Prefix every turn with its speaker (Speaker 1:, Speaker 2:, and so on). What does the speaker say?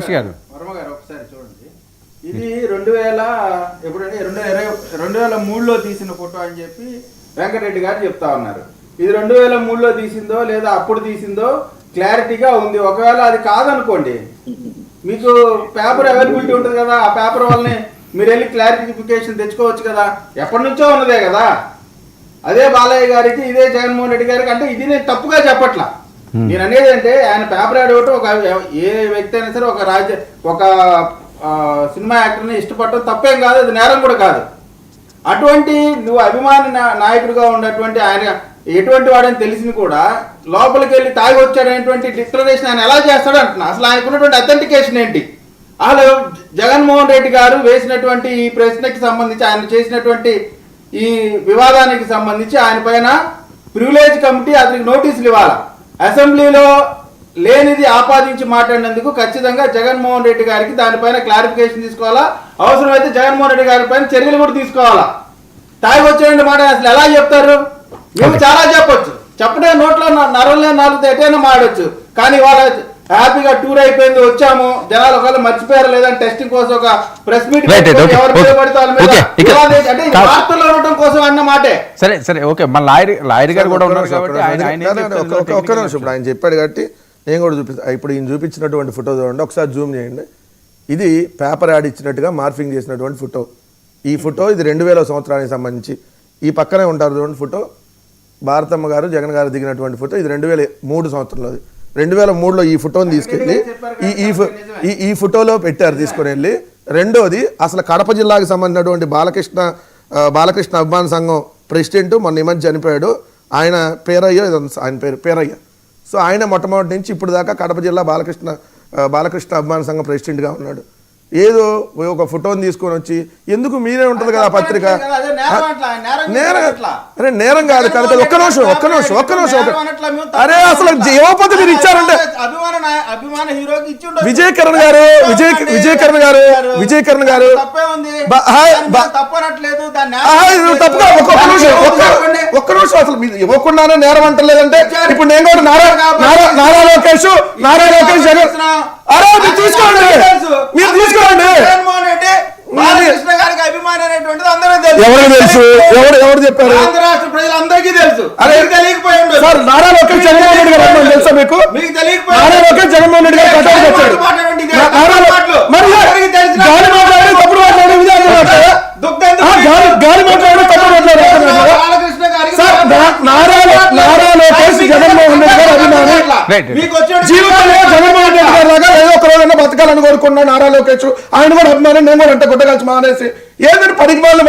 Speaker 1: వర్మ గారు ఒకసారి చూడండి, ఇది 2023లో తీసిన ఫోటో అని చెప్పి వెంకటరెడ్డి గారు చెప్తా ఉన్నారు. ఇది 2003లో తీసిందో లేదా అప్పుడు తీసిందో క్లారిటీగా ఉంది. ఒకవేళ అది కాదనుకోండి, మీకు పేపర్ అవైలబిలిటీ ఉంటుంది కదా, ఆ పేపర్ వల్లనే మీరు వెళ్ళి క్లారిఫికేషన్ తెచ్చుకోవచ్చు కదా. ఎప్పటి నుంచో ఉన్నదే కదా. అదే బాలయ్య గారికి, ఇదే జగన్మోహన్ రెడ్డి గారికి, అంటే ఇది నేను తప్పుగా చెప్పట్లా. నేను అనేది అంటే ఆయన పేపర్ యాడ్ ఒకటి, ఒక ఏ వ్యక్తి అయినా సరే ఒక సినిమా యాక్టర్ని ఇష్టపడటం తప్పేం కాదు, అది నేరం కూడా కాదు. అటువంటి నువ్వు అభిమాన నాయకుడిగా ఉన్నటువంటి ఆయన ఎటువంటి వాడని తెలిసింది కూడా లోపలికి వెళ్ళి తాగి వచ్చాడనేటువంటి డిక్లరేషన్ ఆయన ఎలా చేస్తాడు అంటున్నా. అసలు ఆయనకున్నటువంటి అథెంటికేషన్ ఏంటి? అసలు జగన్మోహన్ రెడ్డి గారు వేసినటువంటి ఈ ప్రశ్నకి సంబంధించి, ఆయన చేసినటువంటి ఈ వివాదానికి సంబంధించి ఆయన పైన ప్రివిలేజ్ కమిటీ అతనికి నోటీసులు ఇవ్వాలి. అసెంబ్లీలో లేనిది ఆపాదించి మాట్లాడినందుకు ఖచ్చితంగా జగన్మోహన్ రెడ్డి గారికి దానిపైన క్లారిఫికేషన్ తీసుకోవాలా. అవసరమైతే జగన్మోహన్ రెడ్డి గారి పైన చర్యలు కూడా తీసుకోవాలా. తాగి వచ్చాడంటే మాట అసలు ఎలా చెప్తారు? మేము చాలా చెప్పొచ్చు, చెప్పడే నోట్లో నరవలే నాలుగు ఎటైనా మాడొచ్చు. కానీ వాళ్ళ హ్యాపీగా టూర్ అయిపోయింది, వచ్చాము, జనాలు ఒకవేళ మర్చిపోయారు లేదని టెస్టింగ్ కోసం ఒక ప్రెస్ మీట్ ఎవరు అంటే వార్తల్లో ఉండటం కోసం అన్న మాటే.
Speaker 2: సరే సరే ఓకే, మన లాయర్ గారు కూడా ఉన్నారు కాబట్టి
Speaker 3: ఒక్క నిమిషం. ఇప్పుడు ఆయన చెప్పాడు కాబట్టి నేను కూడా చూపిస్తాను. ఇప్పుడు ఈయన చూపించినటువంటి ఫోటో చూడండి, ఒకసారి జూమ్ చేయండి. ఇది పేపర్ యాడ్ ఇచ్చినట్టుగా మార్ఫింగ్ చేసినటువంటి ఫోటో. ఈ ఫోటో ఇది 2000 సంవత్సరానికి సంబంధించి. ఈ పక్కనే ఉంటారు చూడండి ఫోటో, భారతమ్మ గారు జగన్ గారు దిగినటువంటి ఫోటో. ఇది 2003 సంవత్సరంలో. 2003లో ఈ ఫోటోని తీసుకెళ్ళి ఈ ఫోటోలో పెట్టారు తీసుకొని వెళ్ళి. రెండోది, అసలు కడప జిల్లాకు సంబంధించినటువంటి బాలకృష్ణ అభిమాన సంఘం ప్రెసిడెంట్ మొన్న ఈ మధ్య చనిపోయాడు, ఆయన పేరయ్య, ఆయన పేరు పేరయ్య. సో ఆయన మొట్టమొదటి నుంచి ఇప్పుడు దాకా కడప జిల్లా బాలకృష్ణ అభిమాన సంఘం ప్రెసిడెంట్గా ఉన్నాడు. ఏదో ఒక ఫోటోని తీసుకొని వచ్చి ఎందుకు మీరే ఉంటుంది కదా పత్రిక, నేరం కాదు కదా. ఒక్క నిమిషం అరే అసలు యువపతి మీరు ఇచ్చారంటే విజయ్ కిరణ్ గారు ఒక్క నిమిషం అసలు ఇవ్వకుండానే నేరం అంటలేదంటే ఇప్పుడు నేను కూడా నారా లోకేష్ జగన్ అరే మీరు తీసుకోండి ఎవరు తెలుసు, ఎవరు చెప్పారు?
Speaker 1: ప్రజలందరికీ తెలుసు.
Speaker 3: సార్ నారా లోకేష్ జగన్మోహన్ రెడ్డి గారు తెలుసా మీకు? నారా లోకేష్ జగన్మోహన్ రెడ్డి గారు కట్టాలి వచ్చాడు. గాలి మాట్లాడి తప్పుడు మాట్లాడి గాలి మాట్లాడి తప్పుడు మాట్లాడారు. నారా లోకేష్ జగన్మోహన్ రెడ్డి గారు అభిమాని. జీవితంలో జగన్మోహన్ రెడ్డి గారు లాగా ఏదో ఒక రోజున బతకాలని కోరుకున్నాడు నారా లోకేష్. ఆయన కూడా అభిమాని, నేను కూడా అంటే గుట్టగలిసి మానేసి ఏదంటే 10 మాటలు